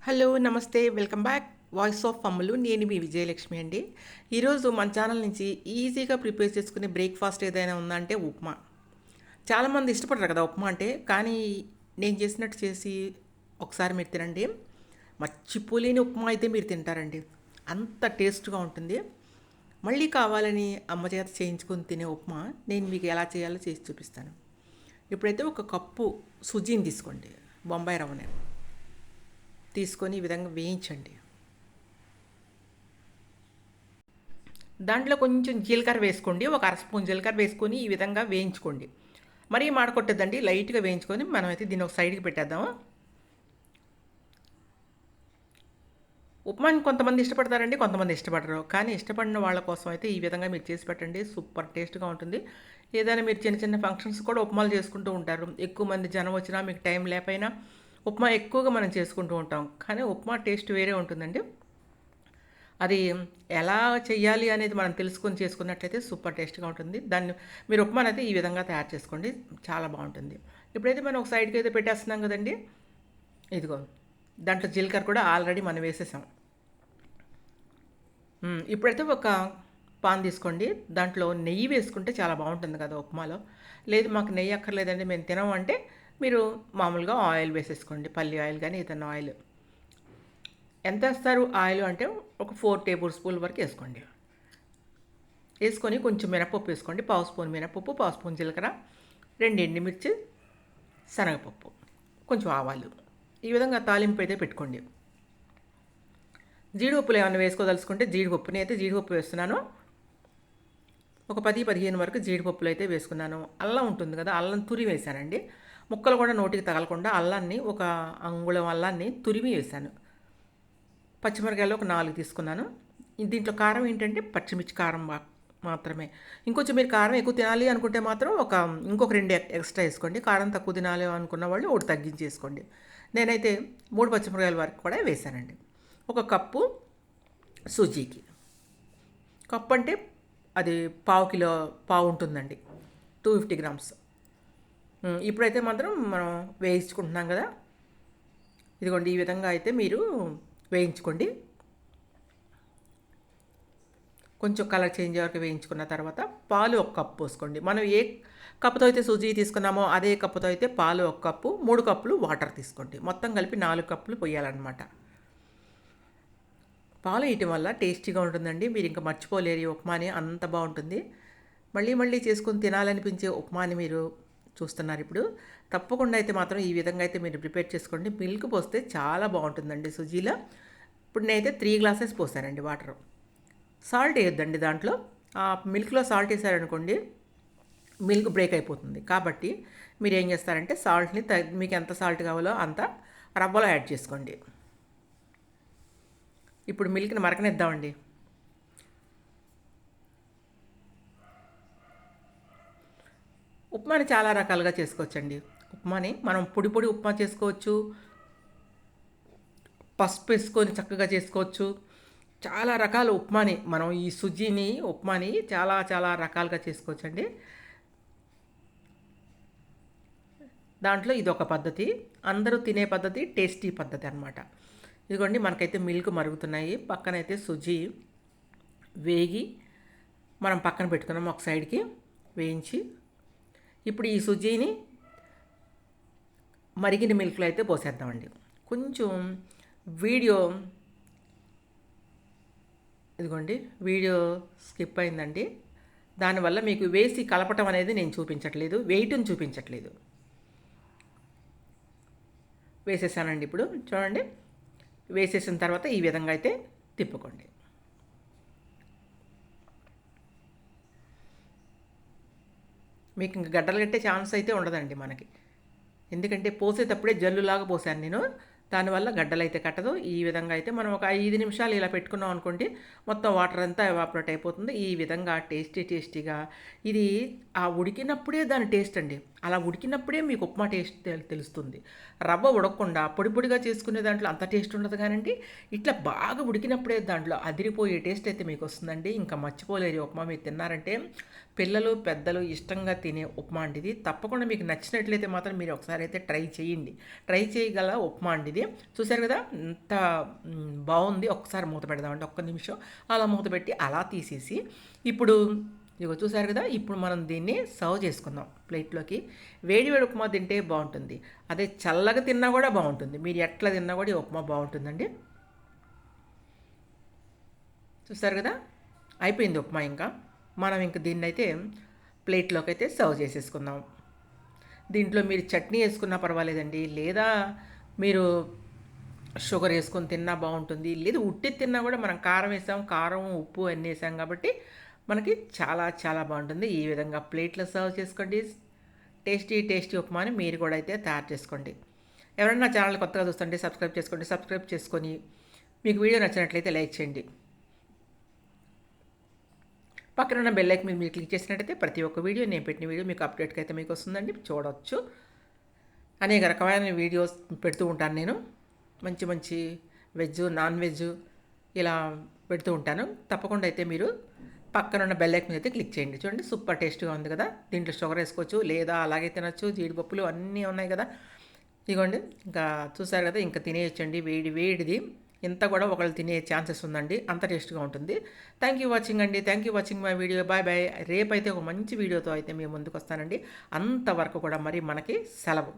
Hello నమస్తే welcome back voice of అమ్ములు నేను మీ విజయలక్ష్మి అండి. ఈరోజు మన ఛానల్ నుంచి ఈజీగా ప్రిపేర్ చేసుకునే బ్రేక్ఫాస్ట్ ఏదైనా ఉందంటే ఉప్మా. చాలామంది ఇష్టపడరు కదా ఉప్మా అంటే, కానీ నేను చేసినట్టు చేసి ఒకసారి మీరు తినండి. మర్చిపోలేని ఉప్మా అయితే మీరు తింటారండి. అంత టేస్ట్గా ఉంటుంది. మళ్ళీ కావాలని అమ్మ చేత చేయించుకొని తినే ఉప్మా నేను మీకు ఎలా చేయాలో చేసి చూపిస్తాను. ఇప్పుడైతే ఒక కప్పు సుజీని తీసుకోండి, బొంబాయి రవ్వని తీసుకొని ఈ విధంగా వేయించండి. దాంట్లో కొంచెం జీలకర్ర వేసుకోండి, ఒక అర స్పూన్ జీలకర్ర వేసుకొని ఈ విధంగా వేయించుకోండి. మరీ మాడకొట్టద్దండి, లైట్గా వేయించుకొని మనమైతే దీన్ని ఒక సైడ్కి పెట్టేద్దాము. ఉప్మాని కొంతమంది ఇష్టపడతారండి, కొంతమంది ఇష్టపడరు. కానీ ఇష్టపడిన వాళ్ళ కోసం అయితే ఈ విధంగా మీరు చేసి పెట్టండి, సూపర్ టేస్ట్గా ఉంటుంది. ఏదైనా మీరు చిన్న చిన్న ఫంక్షన్స్ కూడా ఉప్మాలు చేసుకుంటూ ఉంటారు. ఎక్కువ మంది జనం వచ్చినా మీకు టైం లేకపోయినా ఉప్మా ఎక్కువగా మనం చేసుకుంటూ ఉంటాం. కానీ ఉప్మా టేస్ట్ వేరే ఉంటుందండి. అది ఎలా చెయ్యాలి అనేది మనం తెలుసుకొని చేసుకున్నట్లయితే సూపర్ టేస్ట్గా ఉంటుంది. దాన్ని మీరు ఉప్మానైతే ఈ విధంగా తయారు చేసుకోండి, చాలా బాగుంటుంది. ఇప్పుడైతే మనం ఒక సైడ్కి అయితే పెట్టేస్తున్నాం కదండి. ఇదిగో దాంట్లో జీలకర్ర కూడా ఆల్రెడీ మనం వేసేసాం. ఇప్పుడైతే ఒక పాన్ తీసుకోండి, దాంట్లో నెయ్యి వేసుకుంటే చాలా బాగుంటుంది కదా ఉప్మాలో. లేదు మాకు నెయ్యి అక్కర్లేదండి మేము తినము అంటే మీరు మామూలుగా ఆయిల్ వేసేసుకోండి, పల్లి ఆయిల్ కానీ ఏదైనా ఆయిల్. ఎంత వేస్తారు ఆయిల్ అంటే ఒక 4 టేబుల్ స్పూన్ల వరకు వేసుకోండి. వేసుకొని కొంచెం మినపప్పు వేసుకోండి, పావు స్పూన్ మినపప్పు, పావు స్పూన్ జీలకర్ర, 2 ఎండుమిర్చి, శనగపప్పు, కొంచెం ఆవాలు. ఈ విధంగా తాలింపు అయితే పెట్టుకోండి. జీడిపప్పులు ఏమైనా వేసుకోదలుచుకుంటే జీడిపప్పుని అయితే జీడిపప్పు వేస్తున్నాను. ఒక 10-15 వరకు జీడిపప్పులు అయితే వేసుకున్నాను. అల్లం ఉంటుంది కదా, అల్లం తురిమి వేసానండి. ముక్కలు కూడా నోటికి తగలకుండా అల్లాన్ని, ఒక అంగుళం అల్లాన్ని తురిమి వేసాను. పచ్చిమిరకాయలు ఒక 4 తీసుకున్నాను. దీంట్లో కారం ఏంటంటే పచ్చిమిర్చి కారం మాత్రమే. ఇంకొంచెం మీరు కారం ఎక్కువ తినాలి అనుకుంటే మాత్రం ఇంకొక 2 ఎక్స్ట్రా వేసుకోండి. కారం తక్కువ తినాలి అనుకున్న వాళ్ళు ఒకటి తగ్గించేసుకోండి. నేనైతే 3 పచ్చిమిరకాయల వరకు కూడా వేసానండి. ఒక కప్పు సూజీకి, కప్పు అంటే అది పావు ఉంటుందండి, 250 గ్రామ్స్. ఇప్పుడైతే మాత్రం మనం వేయించుకుంటున్నాం కదా, ఇదిగోండి ఈ విధంగా అయితే మీరు వేయించుకోండి. కొంచెం కలర్ చేంజ్ వరకు వేయించుకున్న తర్వాత పాలు ఒక కప్పు పోసుకోండి. మనం ఏ కప్పుతో అయితే సూజీ తీసుకున్నామో అదే కప్పుతో అయితే పాలు ఒక కప్పు, 3 కప్పులు వాటర్ తీసుకోండి. మొత్తం కలిపి 4 కప్పులు పోయాలన్నమాట. పాలు వేయటం వల్ల టేస్టీగా ఉంటుందండి. మీరు ఇంకా మర్చిపోలేరు ఈ ఉప్మాని, అంత బాగుంటుంది. మళ్ళీ మళ్ళీ చేసుకొని తినాలనిపించే ఉప్మాని మీరు చూస్తున్నారు ఇప్పుడు. తప్పకుండా అయితే మాత్రం ఈ విధంగా అయితే మీరు ప్రిపేర్ చేసుకోండి. మిల్క్ పోస్తే చాలా బాగుంటుందండి సుజీలో. ఇప్పుడు నేనైతే 3 గ్లాసెస్ పోసానండి వాటర్. సాల్ట్ వేయొద్దండి దాంట్లో. ఆ మిల్క్లో సాల్ట్ వేసారనుకోండి మిల్క్ బ్రేక్ అయిపోతుంది. కాబట్టి మీరు ఏం చేస్తారంటే సాల్ట్ని మీకు ఎంత సాల్ట్ కావాలో అంత రవ్వలో యాడ్ చేసుకోండి. ఇప్పుడు మిల్క్ని మరకనిద్దామండి. ఉప్మాని చాలా రకాలుగా చేసుకోవచ్చండి. ఉప్మాని మనం పొడి పొడి ఉప్మా చేసుకోవచ్చు, పసుపు వేసుకొని చక్కగా చేసుకోవచ్చు. చాలా రకాల ఉప్మాని మనం ఈ సుజీని ఉప్మాని చాలా చాలా రకాలుగా చేసుకోవచ్చండి. దాంట్లో ఇదొక పద్ధతి, అందరూ తినే పద్ధతి, టేస్టీ పద్ధతి అనమాట. ఇదిగోండి మనకైతే మిల్క్ మరుగుతున్నాయి, పక్కనైతే సుజీ వేగి మనం పక్కన పెట్టుకున్నాం ఒక సైడ్కి వేయించి. ఇప్పుడు ఈ సుజీని మరిగిన మిల్క్లో అయితే పోసేద్దామండి. కొంచెం వీడియో ఇదిగోండి వీడియో స్కిప్ అయిందండి, దానివల్ల మీకు వేసి కలపటం అనేది నేను చూపించట్లేదు, వెయిట్ని చూపించట్లేదు. వేసేసానండి. ఇప్పుడు చూడండి, వేసేసిన తర్వాత ఈ విధంగా అయితే తిప్పుకోండి. మీకు ఇంక గడ్డలు కట్టే ఛాన్స్ అయితే ఉండదండి మనకి, ఎందుకంటే పోసేటప్పుడే జల్లులాగా పోసాను నేను, దానివల్ల గడ్డలు అయితే కట్టదు. ఈ విధంగా అయితే మనం ఒక 5 నిమిషాలు ఇలా పెట్టుకున్నాం అనుకోండి, మొత్తం వాటర్ అంతా ఎవాపరేట్ అయిపోతుంది. ఈ విధంగా టేస్టీగా ఇది ఆ ఉడికినప్పుడే దాని టేస్ట్ అండి. అలా ఉడికినప్పుడే మీకు ఉప్మా టేస్ట్ తెలుస్తుంది. రవ్వ ఉడకకుండా పొడి పొడిగా చేసుకునే దాంట్లో అంత టేస్ట్ ఉండదు కానండి, ఇట్లా బాగా ఉడికినప్పుడే దాంట్లో అదిరిపోయే టేస్ట్ అయితే మీకు వస్తుందండి. ఇంకా మర్చిపోలేరు ఉప్మా మీరు తిన్నారంటే. పిల్లలు, పెద్దలు ఇష్టంగా తినే ఉప్మా అండి ఇది. తప్పకుండా మీకు నచ్చినట్లయితే మాత్రం మీరు ఒకసారి అయితే ట్రై చేయండి. ట్రై చేయగల ఉప్మా అండి ఇది. చూసారు కదా ఎంత బాగుంది. ఒక్కసారి మూత పెడదామండి, ఒక్క నిమిషం. అలా మూత పెట్టి అలా తీసేసి ఇప్పుడు ఇగో చూసారు కదా, ఇప్పుడు మనం దీన్ని సర్వ్ చేసుకుందాం ప్లేట్లోకి. వేడి వేడి ఉప్మా తింటే బాగుంటుంది. అదే చల్లగా తిన్నా కూడా బాగుంటుంది. మీరు ఎట్లా తిన్నా కూడా ఈ ఉప్మా బాగుంటుందండి. చూసారు కదా, అయిపోయింది ఉప్మా. ఇంకా మనం ఇంక దీన్నైతే ప్లేట్లోకి అయితే సర్వ్ చేసేసుకుందాం. దీంట్లో మీరు చట్నీ వేసుకున్నా పర్వాలేదండి, లేదా మీరు షుగర్ వేసుకొని తిన్నా బాగుంటుంది, లేదు ఉట్టి తిన్నా కూడా. మనం కారం వేసాం, కారం ఉప్పు అన్నీ వేసాం కాబట్టి మనకి చాలా చాలా బాగుంటుంది. ఈ విధంగా ప్లేట్లో సర్వ్ చేసుకోండి. టేస్టీ టేస్టీ ఉప్మాని మీరు కూడా అయితే తయారు చేసుకోండి. ఎవరైనా నా ఛానల్ కొత్తగా చూస్తుంటే సబ్స్క్రైబ్ చేసుకోండి. సబ్స్క్రైబ్ చేసుకొని మీకు వీడియో నచ్చినట్లయితే లైక్ చేయండి. పక్కన ఉన్న బెల్ ఐకాన్ మీద మీరు క్లిక్ చేసినట్టయితే ప్రతి ఒక్క వీడియో, నేను పెట్టిన వీడియో మీకు అప్డేట్కి అయితే మీకు వస్తుందండి, చూడవచ్చు. అనేక రకమైన వీడియోస్ పెడుతూ ఉంటాను నేను. మంచి మంచి వెజ్, నాన్ వెజ్ ఇలా పెడుతూ ఉంటాను. తప్పకుండా అయితే మీరు పక్కన ఉన్న బెల్ ఐకాన్ మీద అయితే క్లిక్ చేయండి. చూడండి సూపర్ టేస్ట్గా ఉంది కదా. దీంట్లో షుగర్ వేసుకోవచ్చు, లేదా అలాగే తినచ్చు. జీడిపప్పులు అన్నీ ఉన్నాయి కదా. ఇదిగోండి, ఇంకా చూసారు కదా, ఇంకా తినేయచ్చండి. వేడి వేడిది ఇంత కూడా ఒకళ్ళు తినే ఛాన్సెస్ ఉందండి, అంత టేస్ట్గా ఉంటుంది. థ్యాంక్ యూ వాచింగ్ అండి. Thank you watching my video. Bye bye. రేపైతే ఒక మంచి వీడియోతో అయితే మేము ముందుకు వస్తానండి. అంతవరకు కూడా మరి మనకి సెలవు.